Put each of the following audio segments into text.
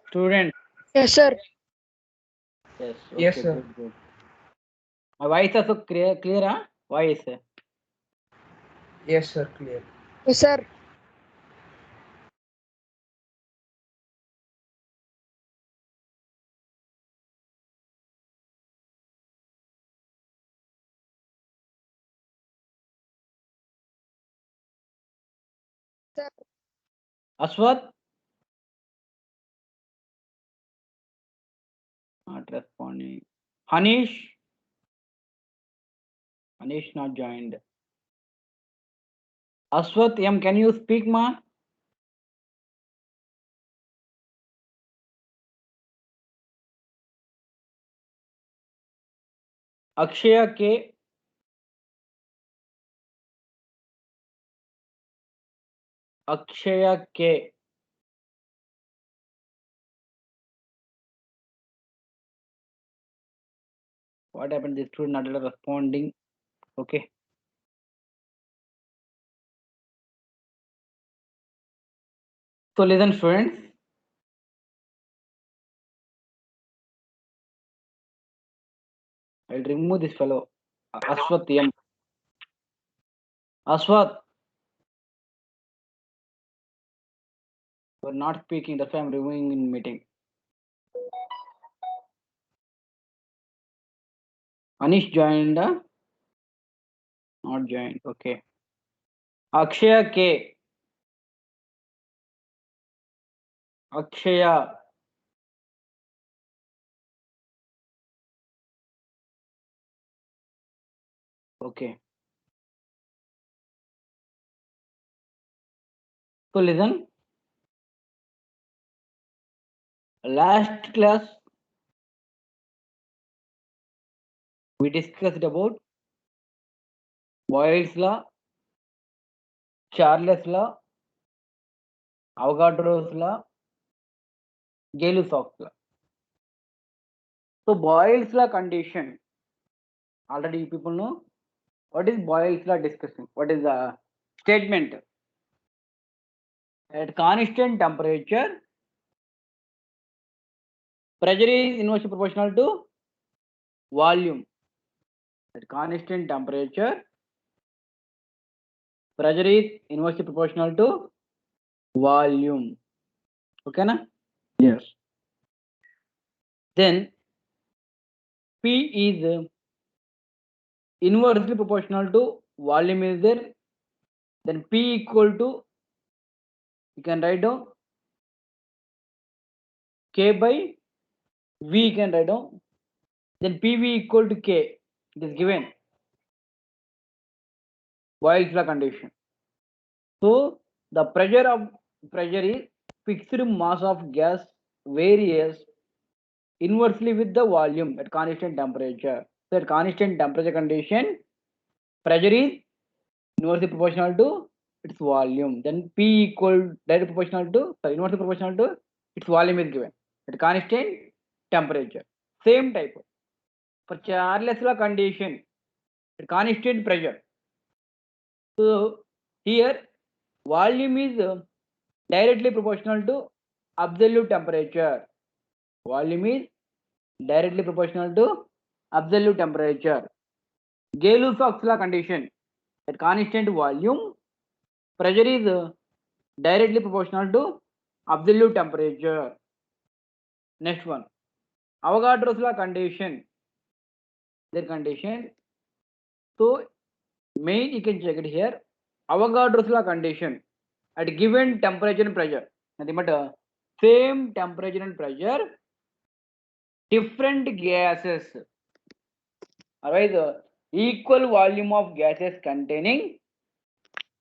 Student. Yes, sir. Yes. Yes, Okay. sir. Good. Good. My voice also clear. Clear, huh? Voice. Yes, sir. Clear. Yes, sir. Sir. Aswat. Not responding. Hanish. Hanish not joined. Aswat M. Can you speak, ma? Akshaya K. Akshaya K. What happened? This student not responding. Okay. So listen, students. I'll remove this fellow. Aswat M. Aswat, you're not speaking. That's why I'm removing in meeting. Anish joined. Not joined. Okay. Akshaya K. Akshaya. Okay. So listen. Last class we discussed about Boyle's law, Charles law, Avogadro's law, Gay-Lussac's law. So Boyle's law condition. Already you people know what is Boyle's law discussing. What is the statement? At constant temperature, pressure is inversely proportional to volume. At constant temperature, pressure is inversely proportional to volume. Okay, na? Yes. Then P is inversely proportional to volume is there. Then P equal to, you can write down K by V, you can write down. Then PV equal to K. It is given. Boyle's law condition. So the pressure is fixed mass of gas varies inversely with the volume at constant temperature. So at constant temperature condition, pressure is inversely proportional to its volume. Then P equal directly proportional to, inversely proportional to its volume is given at constant temperature. Same type for Charles law condition at constant pressure. So here volume is directly proportional to absolute temperature. Volume is directly proportional to absolute temperature. Gay-Lussac's law condition at constant volume, pressure is directly proportional to absolute temperature. Next one, Avogadro's law condition. Their condition. So main you can check it here. Avogadro's law condition at given temperature and pressure. Nothing but same temperature and pressure, different gases. Otherwise, equal volume of gases containing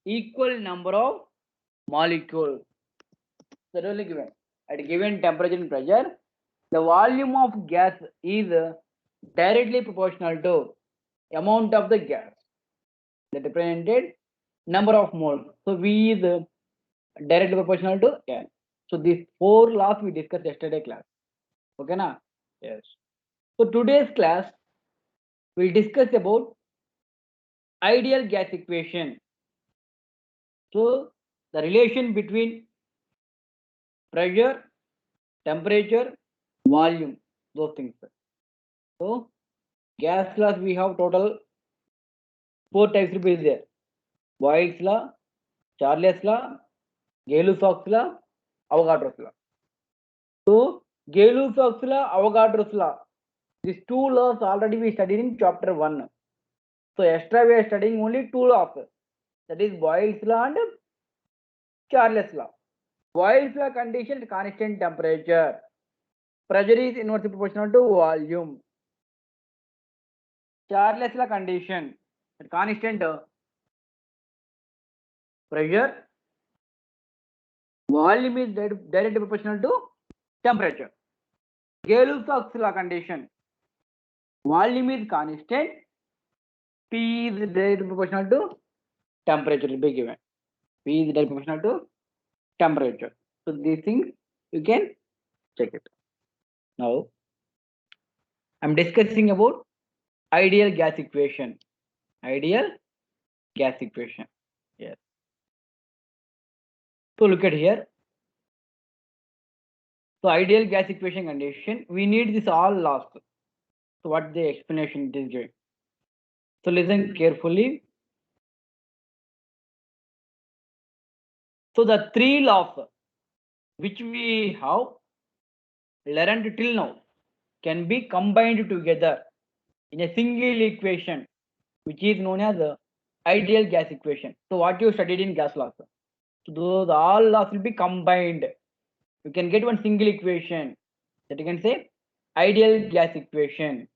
equal number of molecules. That only given. At given temperature and pressure, the volume of gas is directly proportional to amount of the gas. The represented number of moles. So V is directly proportional to N. So these four laws we discussed yesterday class. Okay na? Yes. So today's class we'll discuss about ideal gas equation. So the relation between pressure temperature, volume, those things. So gas laws we have total 4 types will be there. Boyle's law, Charles law, Gay-Lussac's law, Avogadro's law. So Gay-Lussac's law, Avogadro's law. These two laws already we studied in chapter 1. So extra we are studying only two laws. That is Boyle's law and Charles law. Boyle's law condition is constant temperature. Pressure is inversely proportional to volume. Charles law condition constant pressure, volume is directly proportional to temperature. Gay-Lussac's law condition, volume is constant, P is directly proportional to temperature will be given. P is directly proportional to temperature. So these things you can check it. Now I'm discussing about ideal gas equation. Ideal gas equation. Yes. So look at here. So ideal gas equation condition, we need this all laws. So what the explanation it is giving. So listen carefully. So the three laws which we have learned till now can be combined together in a single equation, which is known as the ideal gas equation. So what you studied in gas laws. So those all laws will be combined. You can get one single equation that you can say ideal gas equation.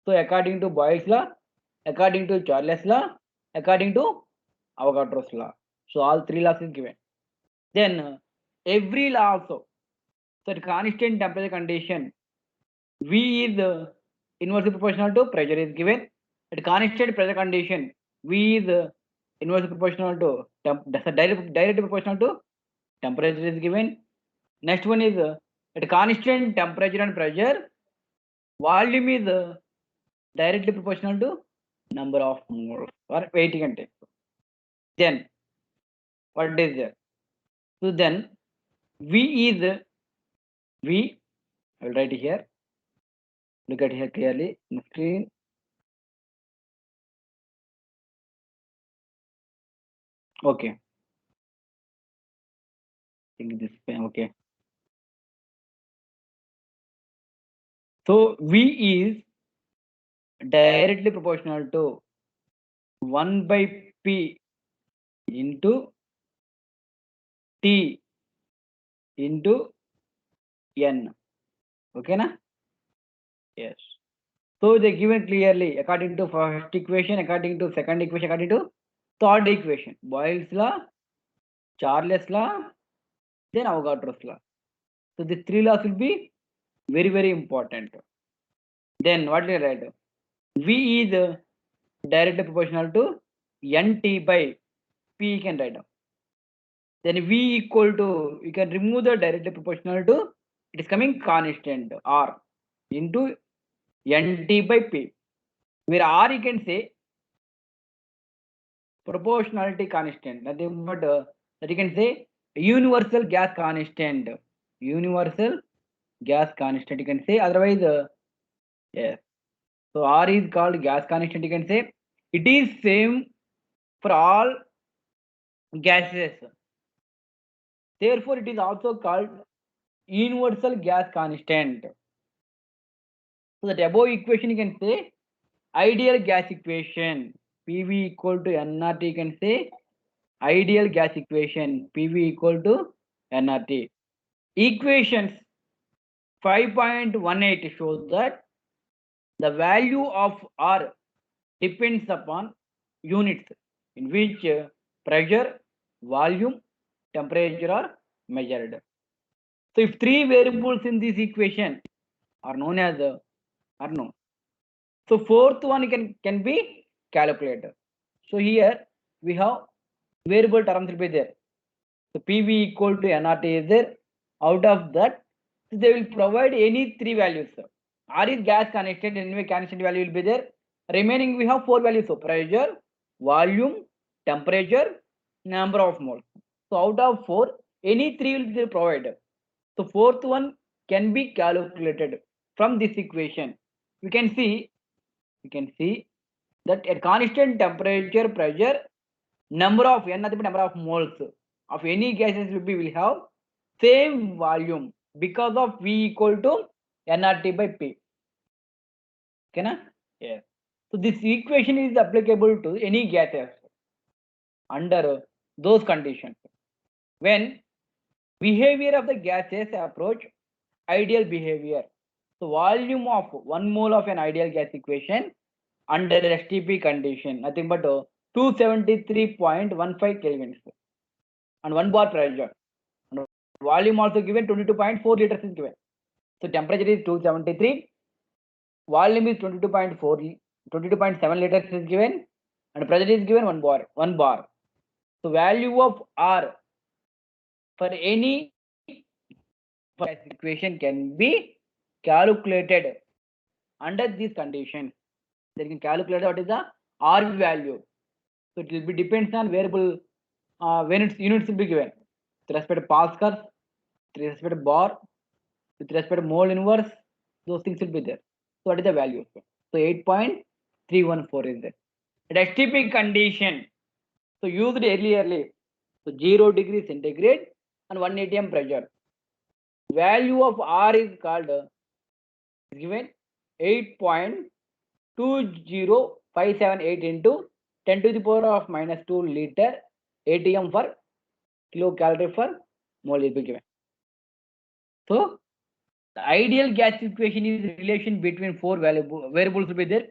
So according to Boyle's law, according to Charles law, according to Avogadro's law. So all three laws is given. Then every law also. So at constant temperature condition, V is inversely proportional to pressure is given. At constant pressure condition, V is inversely proportional to directly proportional to temperature is given. Next one is at constant temperature and pressure, volume is directly proportional to number of moles or weighting and temp. Then what is there? So then V is V. I will write it here. Look at here clearly on the screen. Okay. Think this pen. Okay. So V is directly proportional to 1 by P into T into N. Okay, na? Yes. So they given clearly according to first equation, according to second equation, according to third equation. Boyle's law, Charles law, then Avogadro's law. So the three laws will be very, very important. Then what will I write? V is directly proportional to NT by P, you can write down. Then V equal to, you can remove the directly proportional to, it is coming constant R into NT by P. Where R you can say proportionality constant, nothing but that you can say universal gas constant. Universal gas constant you can say, otherwise yes. So R is called gas constant, you can say. It is same for all gases. Therefore, it is also called universal gas constant. So that above equation you can say ideal gas equation. PV equal to nRT, you can say ideal gas equation. PV equal to nRT. Equations 5.18 shows that the value of R depends upon units in which pressure, volume, temperature are measured. So if three variables in this equation are known as are known, so fourth one can be calculated. So here we have variable terms will be there. So PV equal to nRT is there. Out of that, they will provide any three values. R is gas constant, anyway constant value will be there. Remaining we have four values. So pressure, volume, temperature, number of moles. So out of four, any three will be provided. So fourth one can be calculated from this equation. We can see that at constant temperature, pressure, number of n, nothing but number of moles of any gases will have same volume because of V equal to nRT by P. Okay, na? Yes. So this equation is applicable to any gases under those conditions. When behavior of the gases approach ideal behavior. So volume of 1 mole of an ideal gas equation under STP condition, nothing but 273.15 kelvins and 1 bar pressure. And volume also given 22.4 liters is given. So temperature is 273, volume is 22.7 liters is given, and pressure is given 1 bar. So value of R for any gas equation can be calculated under these conditions. They can calculate what is the R value. So it will be depends on variable when its units will be given with respect to Pascal, with respect to bar, with respect to mole inverse, those things will be there. So what is the value? So 8.314 is there. At STP condition, so used earlier, so 0 degree centigrade and 1 atm pressure. Value of R is called given 8.20578 into 10 to the power of minus 2 liter atm for kilocalorie per mole will be given. So the ideal gas equation is the relation between four variables will be there,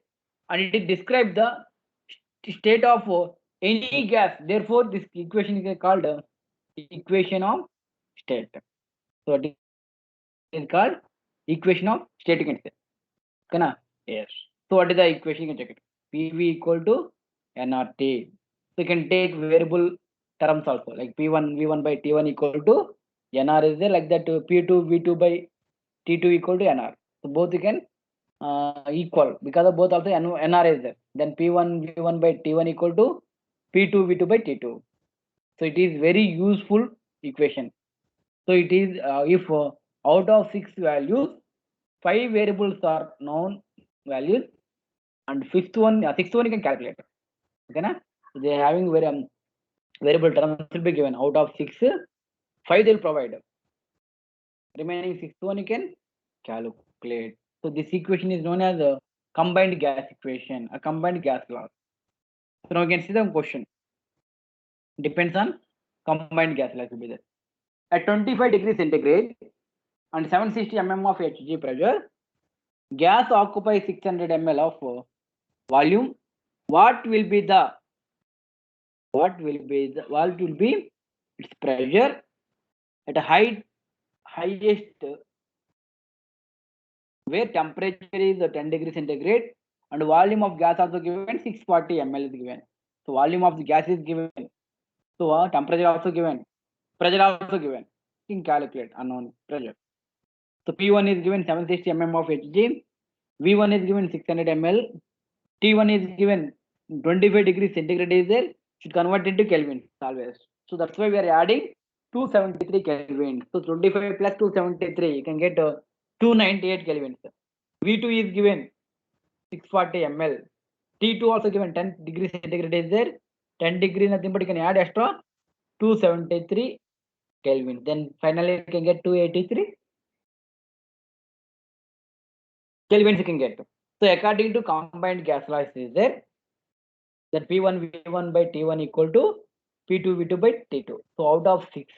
and it describes the state of any gas. Therefore, this equation is called equation of state. So it is called equation of static state. Okay, yes. So what is the equation? You can check it. PV equal to nRT. So you can take variable terms also, like P1 V1 by T1 equal to nR is there, like that P2 V2 by T2 equal to nR. So both you can equal because of both also nR is there. Then P1 V1 by T1 equal to P2 V2 by T2. So it is very useful equation. So it is if out of 6 values, 5 variables are known values, and sixth one you can calculate. Okay, na? So they are having variable terms will be given. Out of 6, 5 they will provide. Remaining 6th one you can calculate. So this equation is known as a combined gas equation, a combined gas law. So now you can see the question. Depends on combined gas law will be there. At 25 degrees centigrade and 760 mm of Hg pressure, gas occupies 600 ml of volume. What will be its pressure at a highest where temperature is 10 degrees centigrade and volume of gas also given 640 ml is given. So volume of the gas is given. So temperature also given, pressure also given. You can calculate unknown pressure. So P1 is given 760 mm of Hg, V1 is given 600 ml, T1 is given 25 degrees centigrade is there, should convert into Kelvin always. So that's why we are adding 273 Kelvin. So 25 plus 273, you can get 298 Kelvin. V2 is given 640 ml. T2 also given 10 degrees centigrade is there. 10 degree nothing but you can add extra 273 Kelvin. Then finally you can get 283 Kelvins you can get. So according to combined gas law is there, that P1 V1 by T1 equal to P2 V2 by T2. So out of 6,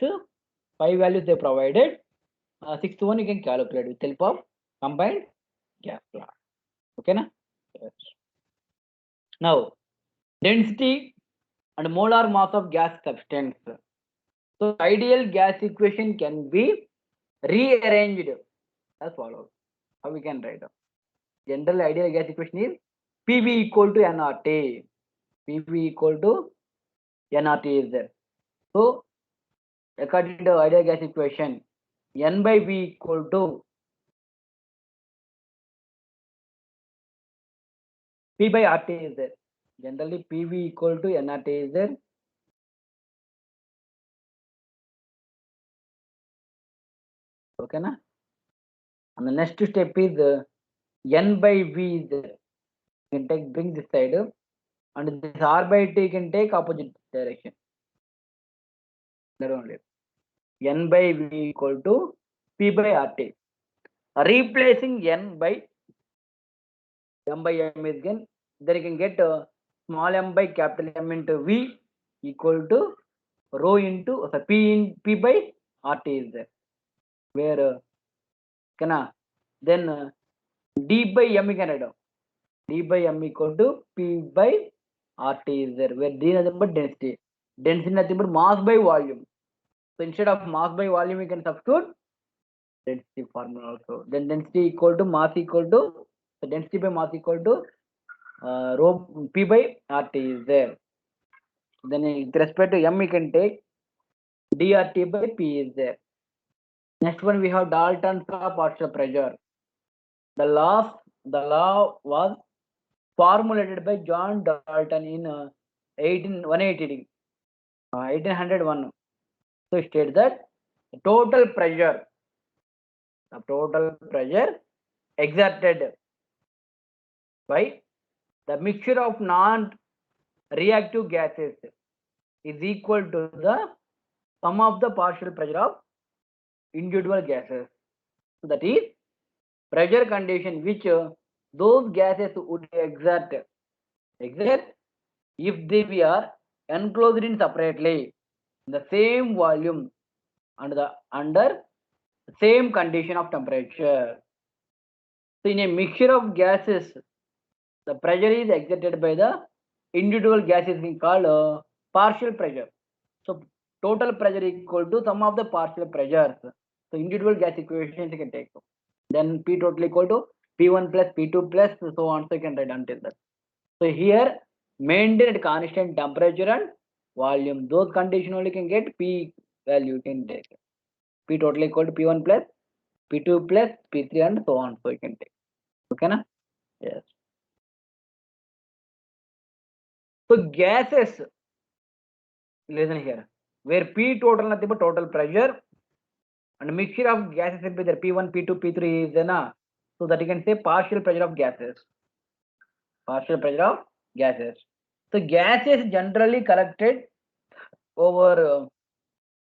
5 values they provided. 6th one you can calculate with help of combined gas law. Okay, na? Yes. Now, density and molar mass of gas substance. So ideal gas equation can be rearranged as follows. How we can write? General ideal gas equation is PV equal to nRT. PV equal to nRT is there. So according to ideal gas equation, N by V equal to P by RT is there. Generally PV equal to nRT is there. Okay, na? And the next step is n by v is there. You can take bring this side, and this r by t you can take opposite direction. There only n by v equal to p by rt. Replacing n by m by m is again, then you can get small m by capital M into v equal to rho into p in p by rt is there, where then d by m you can write down. D by m equal to p by rt is there, where d is nothing but density. Density nothing but mass by volume. So instead of mass by volume, you can substitute density formula also. Then density equal to mass equal to, so density by mass equal to rho p by rt is there. Then with respect to m, you can take drt by p is there. Next one we have Dalton's law of partial pressure. The law was formulated by John Dalton in 1801. So it states that the total pressure exerted by the mixture of non-reactive gases is equal to the sum of the partial pressure of individual gases. So that is pressure condition which those gases would exert if they were enclosed in separately in the same volume under same condition of temperature. So in a mixture of gases, the pressure is exerted by the individual gases being called partial pressure. So total pressure equal to sum of the partial pressures. So individual gas equations you can take. Then P total equal to P1 plus P2 plus so on, so you can write until that. So here maintain at constant temperature and volume. Those condition only can get P value you can take. P total equal to P1 plus P2 plus P3 and so on, so you can take. Okay na? Yes. So gases, listen here, where P total nothing but total pressure and mixture of gases will be there, P1, P2, P3 is there na? So that you can say partial pressure of gases. Partial pressure of gases. So gases generally collected over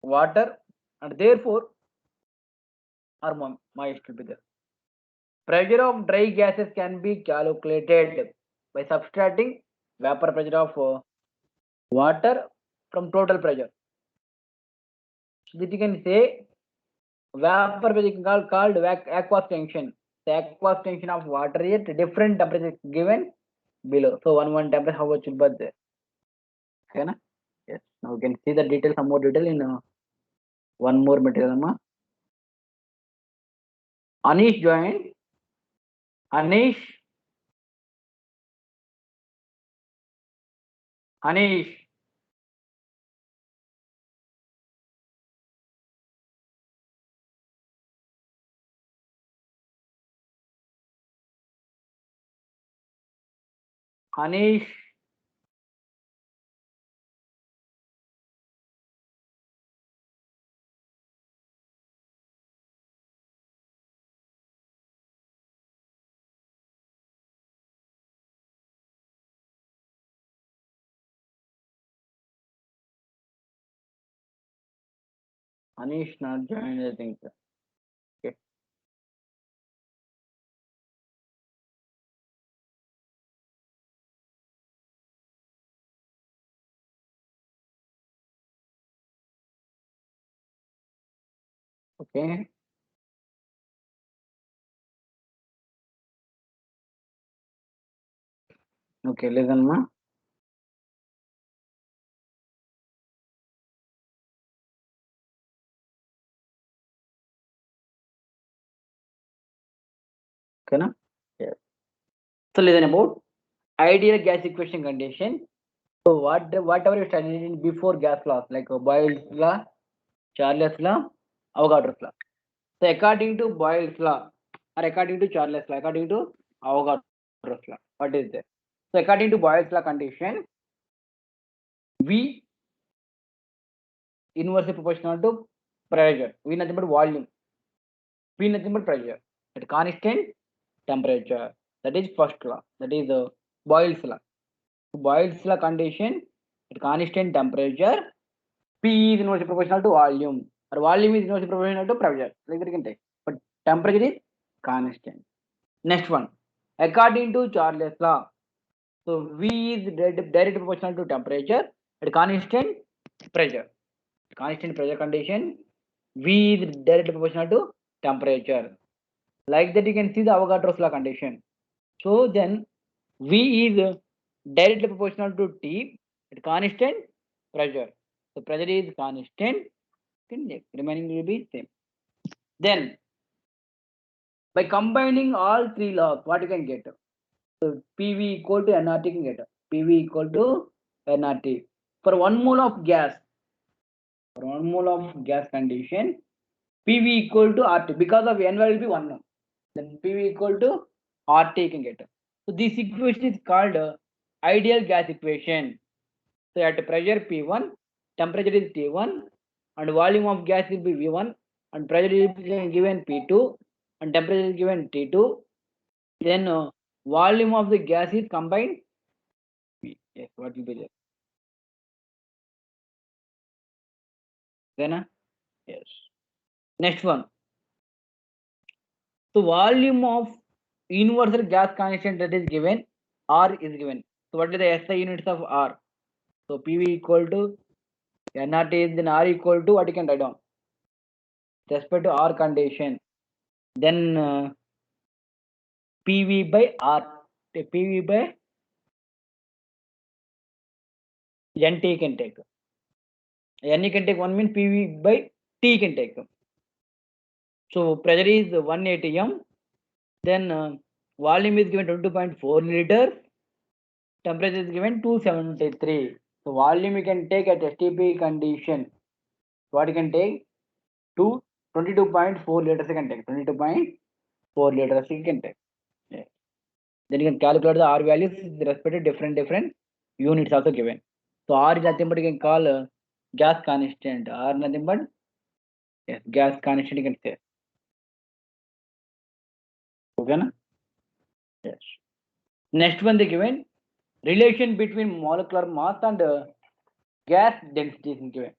water and therefore are moist will be there. Pressure of dry gases can be calculated by subtracting vapor pressure of water from total pressure. So that you can say vapor pressure called aqueous tension. The aqueous tension of water at different temperature given below. So one temperature how much will be there. Okay na? Yes. Now you can see the detail, some more detail in one more material. Anish joined. Anish. Anish. Anish. Anish not joined, I think. Okay. Okay. Okay, listen ma. Okay na? Yes. So listen about ideal gas equation condition. So whatever you studied in before gas laws like Boyle's law, Charles law, Avogadro's law. So according to Boyle's law or according to Charles law, according to Avogadro's law, what is there? So according to Boyle's law condition, V inversely proportional to pressure. V nothing but volume. P nothing but pressure. at constant temperature. That is first law. That is Boyle's law. Boyle's law condition at constant temperature, P is inversely proportional to volume, or volume is inversely proportional to pressure. Like that you can take. But temperature is constant. Next one, according to Charles' law, so V is directly proportional to temperature at constant pressure. Constant pressure condition, V is directly proportional to temperature. Like that you can see the Avogadro's law condition. So then V is directly proportional to T at constant pressure. So pressure is constant, remaining will be same. Then by combining all three laws, what you can get? So PV equal to nRT can get. PV equal to nRT. For 1 mole of gas, condition, PV equal to RT. Because of N will be 1. Then PV equal to RT you can get. So this equation is called ideal gas equation. So at pressure P1, temperature is T1, and volume of gas will be V1, and pressure is given P2, and temperature is given T2. Then volume of the gas is combined. Yes, what will be there? Then yes. Next one. So volume of universal gas constant that is given, R is given. So what is the SI units of R? So PV equal to nRT is then R equal to what you can write down. With respect to R condition, then PV by R, PV by NT can take. NE can take 1 means PV by T can take. So pressure is 1 atm, then volume is given 22.4 liters, temperature is given 273. So volume you can take at STP condition. What you can take? 22.4 liters you can take. 22.4 liters you can take. Yeah. Then you can calculate the R values with respect to different units also given. So R is nothing but you can call gas constant. R nothing but yes, gas constant you can say. Okay na? Yes. Next one they given relation between molecular mass and gas density is given.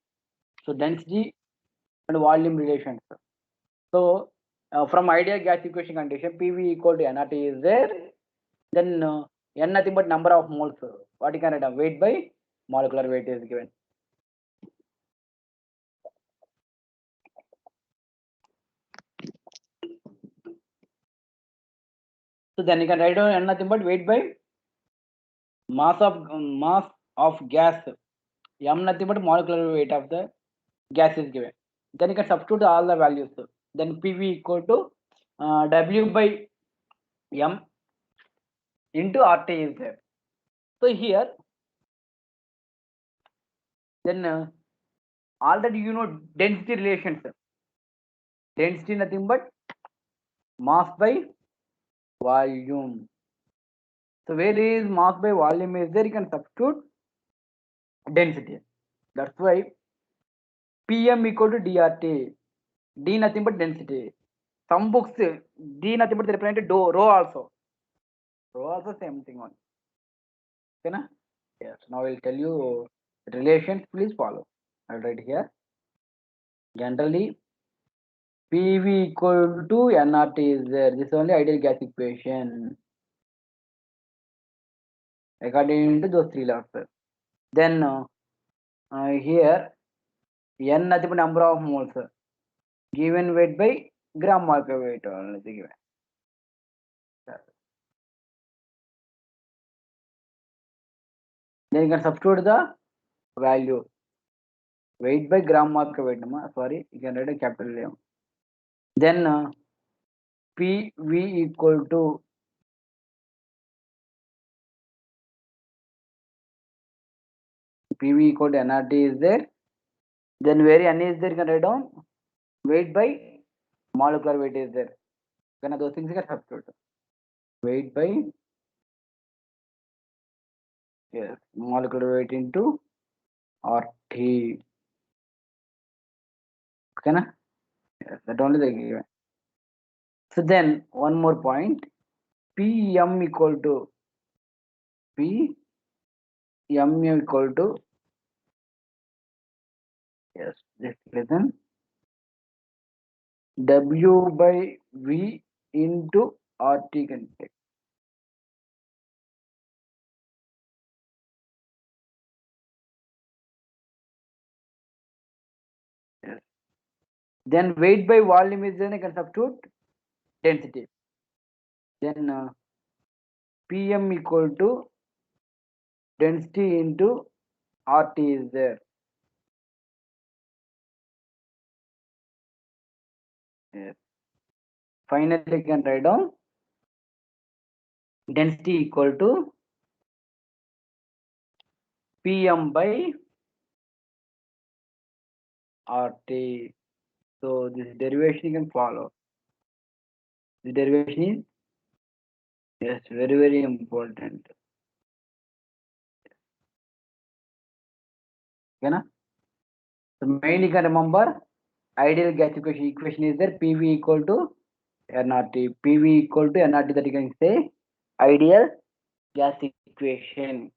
So density and volume relations. So from ideal gas equation condition, PV equal to nRT is there. Then N nothing but number of moles. What you can write down? Weight by molecular weight is given. So then you can write down N nothing but weight by mass of gas. M nothing but molecular weight of the gas is given. Then you can substitute all the values. Then PV equal to W by M into RT is there. So here, then already you know density relations. Density nothing but mass by volume. So where is mass by volume is there, you can substitute density. That's why PM equal to DRT. D nothing but density. Some books D nothing but they represent rho also. Rho also same thing only. Okay na? Yes. Now I will tell you relations. Please follow. I'll write here. Generally, PV equal to nRT is there. This is only ideal gas equation according to those three laws. Then here N nothing but number of moles given weight by gram molecular weight only given. Then you can substitute the value weight by gram molecular weight. Sorry, you can write a capital M. Then PV equal to nRT is there. Then where N is there, you can write down weight by molecular weight is there. Then those things you can substitute. Weight by yes, molecular weight into RT. Okay na? Yes, that only the given. So then one more point, Pm equal to P M equal to, yes, just listen, W by V into RT can take. Yes. Then weight by volume is, then I can substitute density. Then Pm equal to density into RT is there. Yes. Finally, you can write down density equal to Pm by RT. So this derivation you can follow. The derivation is, yes, very important. Okay, na? So mainly you can remember ideal gas equation is there, PV equal to nRT. PV equal to nRT, that you can say ideal gas equation.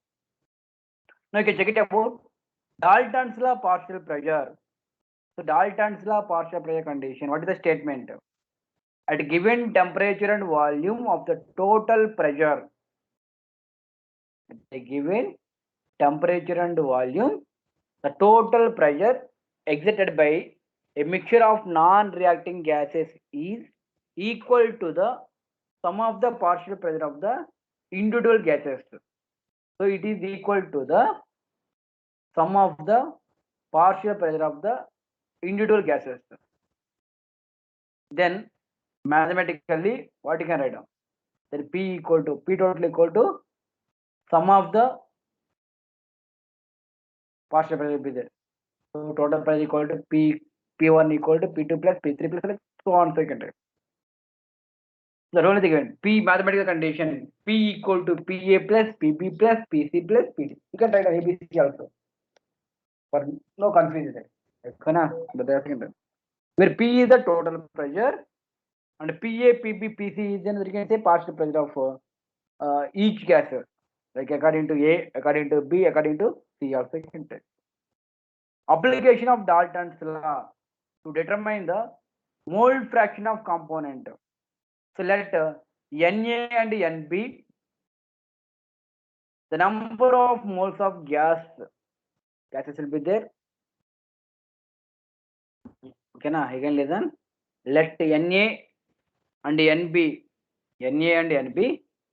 Now you can check it about Dalton's law partial pressure. So Dalton's law partial pressure condition. What is the statement? At given temperature and volume of the total pressure, at a given temperature and volume, the total pressure exerted by a mixture of non-reacting gases is equal to the sum of the partial pressure of the individual gases. So it is equal to the sum of the partial pressure of the individual gases. Then mathematically, what you can write down? Then P equal to P total equal to sum of the partial pressure will be there. So total pressure equal to P1 equal to P2 plus P3 plus like so on second. The rule is given. P mathematical condition P equal to PA plus PB plus PC plus PD. You can write ABC also for no confusion. Okay, na? Where P is the total pressure and PA, PB, PC is then you can say partial pressure of each gas, like according to A, according to B, according to C also you can take. Application of Dalton's law to determine the mole fraction of component. So let Na and Nb, the number of moles of gases will be there. Okay, na? Again listen. Let Na and Nb,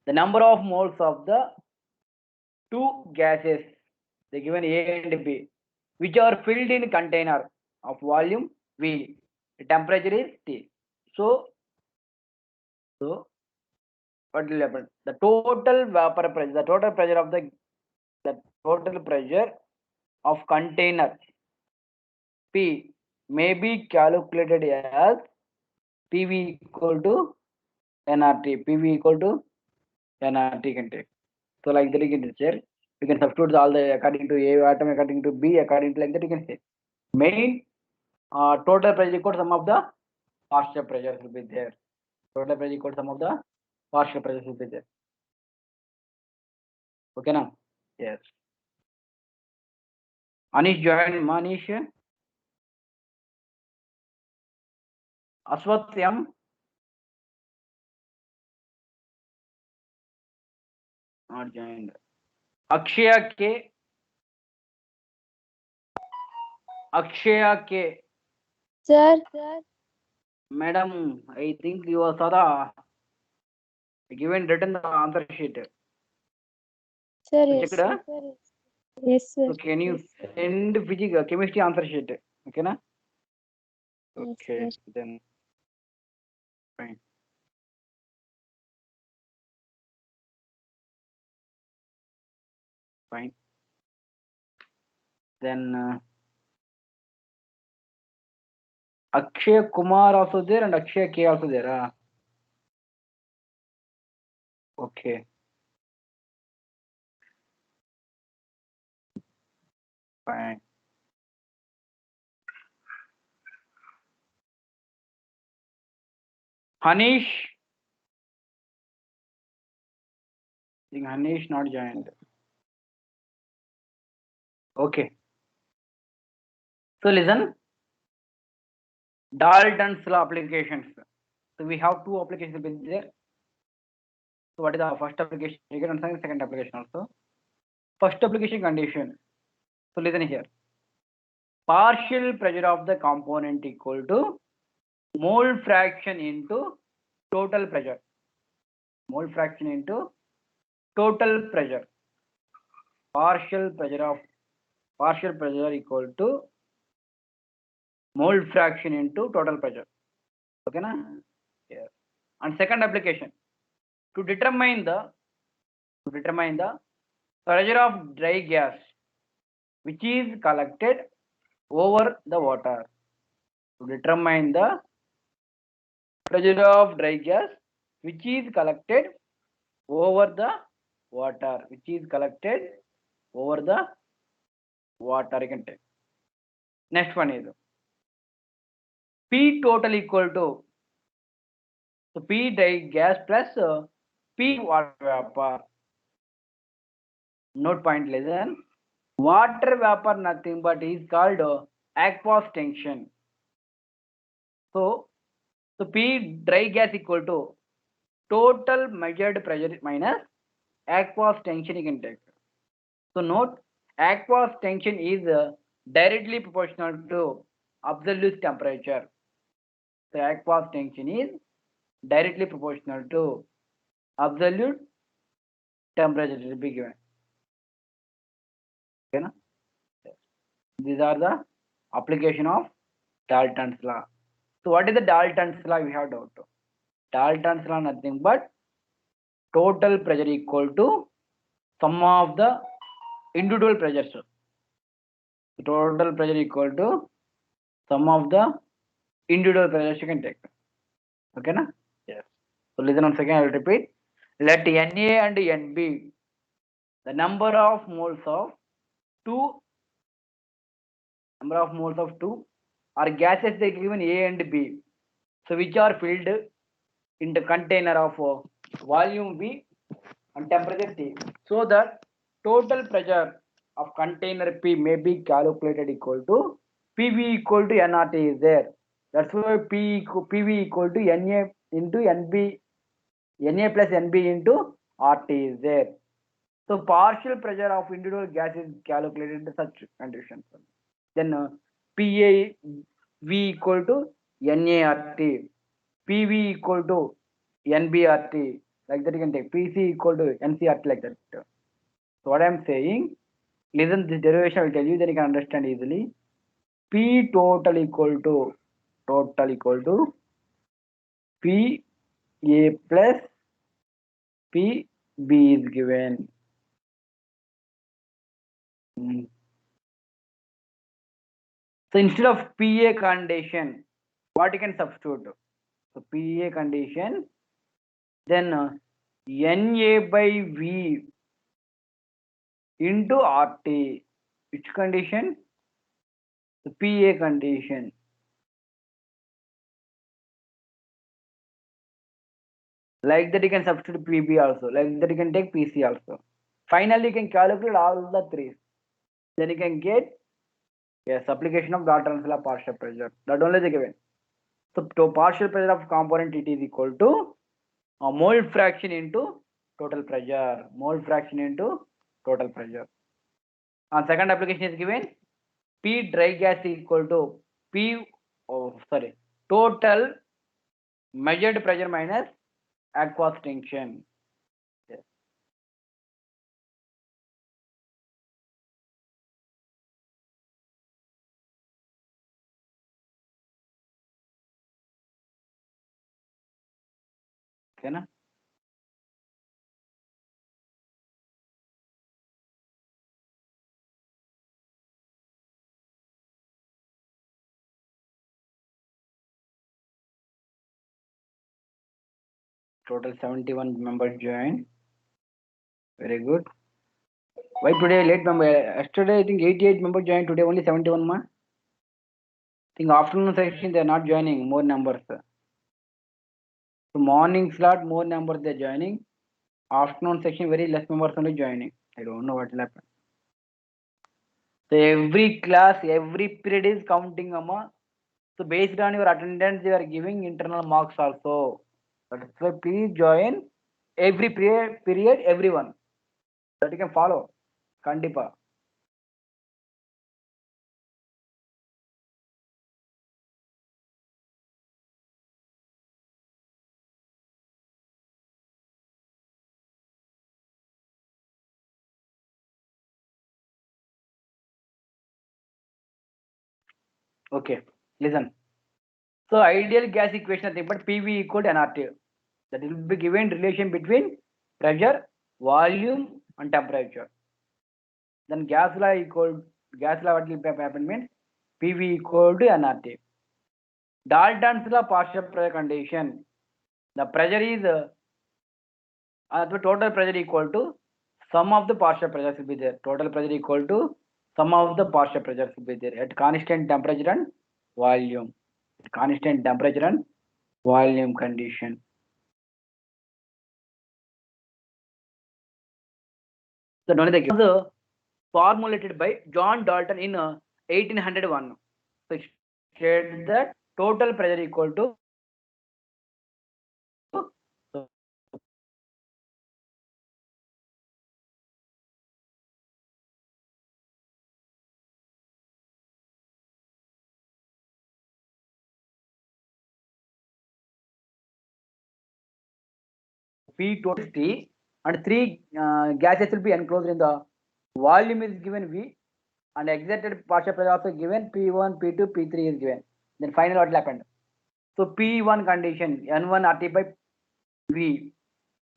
the number of moles of the two gases, they given A and B, which are filled in container of volume V. The temperature is T. So what will happen? The total vapor pressure, the total pressure of the total pressure of container P may be calculated as PV equal to nRT. PV equal to nRT can take. So like that you can share. You can substitute all the according to A atom, according to B, according to like that you can say. Main total pressure equal to sum of the partial pressures will be there. Total pressure equal to sum of the partial pressures will be there. Okay now? Yes. Anish join Manish. Aswath M. Not joined. Akshaya K. Akshaya K. Sir. Madam, I think you are Sada given written the answer sheet. Sir, So yes. check it. Yes, sir. So can you send physics chemistry answer sheet? Okay na? Yes, Okay, sir. then fine. Fine. Then Akshay Kumar also there and Akshay K also there. Okay, fine. Hanish. I think Hanish not joined. Okay. So listen. Dalton's law applications. So we have two applications been there. So what is the first application? You can understand the second application also. First application condition. So listen here. Partial pressure of the component equal to mole fraction into total pressure. Mole fraction into total pressure. Partial pressure equal to mole fraction into total pressure. Okay na? Yes. And second application, to determine the pressure of dry gas which is collected over the water. To determine the pressure of dry gas which is collected over the water. You can take. Next one is P total equal to, so P dry gas plus P water vapor. Note point, listen. Water vapor nothing but is called aqueous tension. So P dry gas equal to total measured pressure minus aqueous tension you can take. So note, aqueous tension is directly proportional to absolute temperature. So aqueous tension is directly proportional to absolute temperature to be given. Okay, na? These are the application of Dalton's law. So what is the Dalton's law? We have doubt. Dalton's law nothing but total pressure equal to sum of the individual pressures. Total pressure equal to sum of the individual pressures you can take. Okay, na? Yes. So listen once again, I will repeat. Let Na and Nb, the number of moles of two are gases they given A and B, so which are filled in the container of volume V and temperature T, so that total pressure of container P may be calculated equal to PV equal to nRT is there. That's why PV equal to Na into Nb, Na plus Nb into RT is there. So partial pressure of individual gas is calculated in such conditions. Then PA V equal to NART, PV equal to NBRT, like that you can take PC equal to NCRT, like that. So what I am saying, listen, this derivation I will tell you, then you can understand easily. P total equal to P A plus P B is given. So instead of PA condition, what you can substitute? So PA condition, then Na by V into RT. Which condition? The PA condition. Like that you can substitute PB also. Like that you can take PC also. Finally, you can calculate all the three. Then you can get, yes, application of Dalton's law partial pressure. That only is given. So to partial pressure of component it is equal to mole fraction into total pressure. And second application is given, P dry gas is equal to total measured pressure minus aqueous tension. Yes. Okay, na? Total 71 members joined. Very good. Why today late member? Yesterday I think 88 members joined. Today only 71 ma. I think afternoon session they are not joining. More numbers. So morning slot, more numbers they're joining. Afternoon section, very less members only joining. I don't know what will happen. So every class, every period is counting, Amma. So based on your attendance, they are giving internal marks also. That's why please join every period, everyone. That you can follow. Kandipa. Okay, listen. So ideal gas equation nothing but PV equal to nRT. That will be given relation between pressure, volume, and temperature. Then gas law what will happen means PV equal to nRT. Dalton's law partial pressure condition. The pressure is the total pressure equal to sum of the partial pressures will be there. Total pressure equal to sum of the partial pressures will be there at constant temperature and volume. At constant temperature and volume condition. So it was formulated by John Dalton in 1801. So it said that total pressure equal to P total T and three gases will be enclosed in the volume is given V and exerted partial pressure also given P1, P2, P3 is given. Then final what happened? So P1 condition N1 RT by V,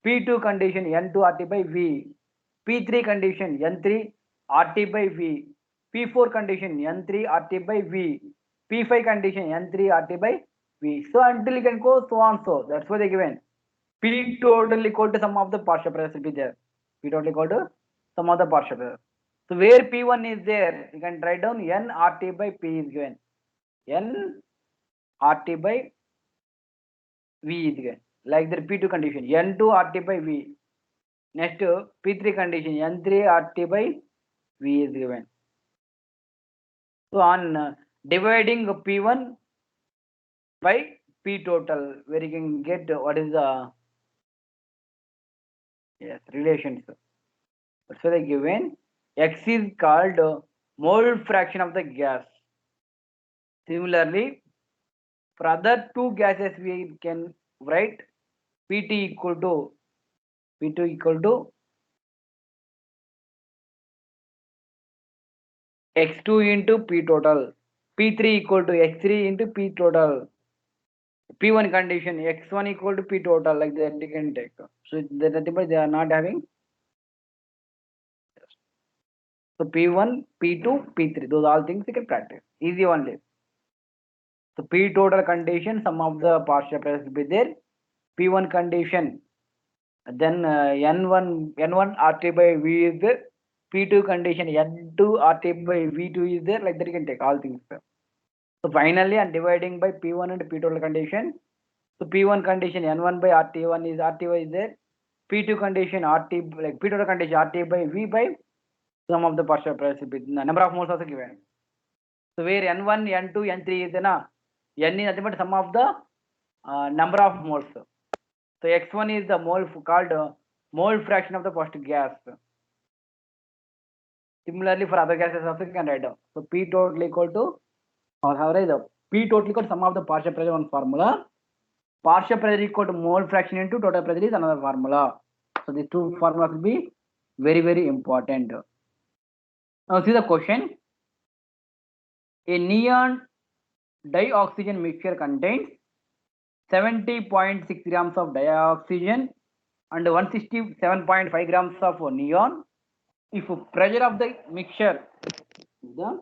P2 condition N2 RT by V, P3 condition N3 RT by V, P4 condition N3 RT by V, P5 condition N3 RT by V. So until you can go so on so. That's what they given. P total equal to sum of the partial pressure will be there. P total equal to sum of the partial pressure. So where P1 is there, you can write down N RT by P is given. N RT by V is given. Like the P2 condition, N2 RT by V. Next P3 condition, N3 RT by V is given. So on dividing P1 by P total, where you can get what is the relations. So they given X is called mole fraction of the gas. Similarly, for other two gases we can write Pt equal to P2 equal to X2 into P total, P3 equal to X3 into P total, P1 condition X1 equal to P total, like that you can take. So they are not having. So P1, P2, P3, those all things you can practice. Easy only. So P total condition, some of the partial pressure will be there. P1 condition, then N1 RT by V is there. P2 condition N2 RT by V2 is there. Like that you can take all things. So finally, I'm dividing by P1 and P total condition. So P1 condition N1 by RT1 is RT1 is there. P2 condition RT like P total condition RT by V by sum of the partial pressure will be number of moles also given. So where N1, N2, N3 is na, N is nothing but sum of the number of moles. So X1 is the mole called mole fraction of the first gas. Similarly, for other gases also you can write down. So P total equal to, or how write the P total equal to sum of the partial pressure one formula. Partial pressure equal to mole fraction into total pressure is another formula. So these two formulas will be very, very important. Now see the question. A neon dioxygen mixture contains 70.6 grams of dioxygen and 167.5 grams of neon. If pressure of the mixture, the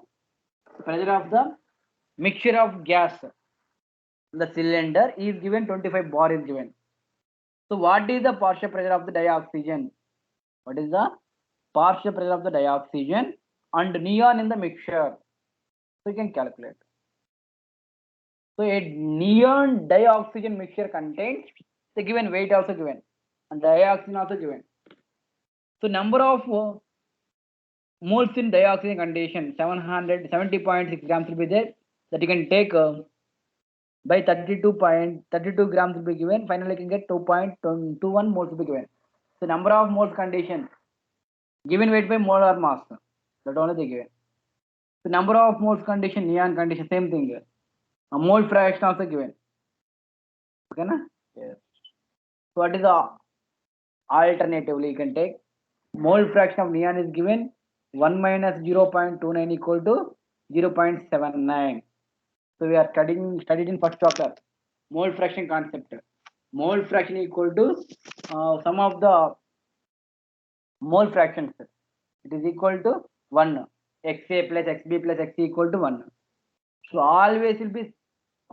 pressure of the mixture of gas, the cylinder is given 25 bar is given. So what is the partial pressure of the dioxygen? What is the partial pressure of the dioxygen and neon in the mixture? So you can calculate. So a neon dioxygen mixture contains the given weight also given, and dioxin also given. So number of moles in dioxin condition 770.6 grams will be there, that you can take by 32 grams will be given. Finally, you can get 2.21 moles will be given. So number of moles condition given weight by molar mass, that only they given. The number of moles condition, neon condition, same thing here. A mole fraction also given. Okay, na? Yes. So what is the alternatively you can take mole fraction of neon is given 1 minus 0.29 equal to 0.79. So we are studied in first chapter mole fraction concept. Mole fraction equal to sum of the mole fractions. It is equal to 1. XA plus XB plus XC equal to 1. So always will be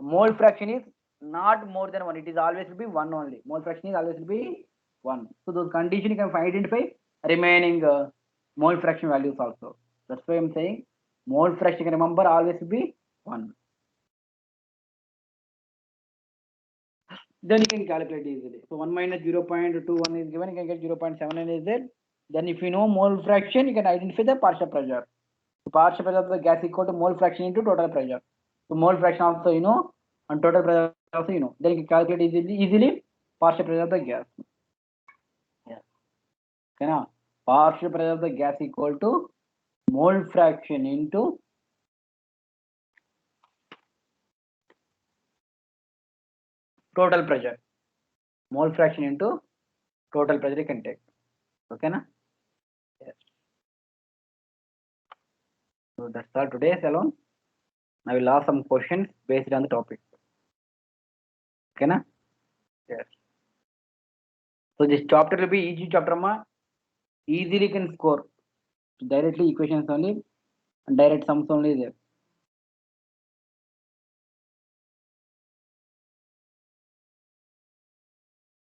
mole fraction is not more than 1. It is always will be 1 only. Mole fraction is always will be 1. So those condition you can identify remaining mole fraction values also. That's why I'm saying mole fraction you can remember always will be 1. Then you can calculate easily. So 1 minus 0.21 is given, you can get 0.79 is there. Then if you know mole fraction, you can identify the partial pressure. So partial pressure of the gas equal to mole fraction into total pressure. So mole fraction also you know, and total pressure also you know. Then you can calculate easily partial pressure of the gas. Yeah. Okay, now partial pressure of the gas equal to mole fraction into total pressure. Mole fraction into total pressure you can take. Okay, na? Yes. So that's all today's alone. I will ask some questions based on the topic. Okay, na? Yes. So this chapter will be easy chapter ma. Easily can score. Directly equations only and direct sums only there.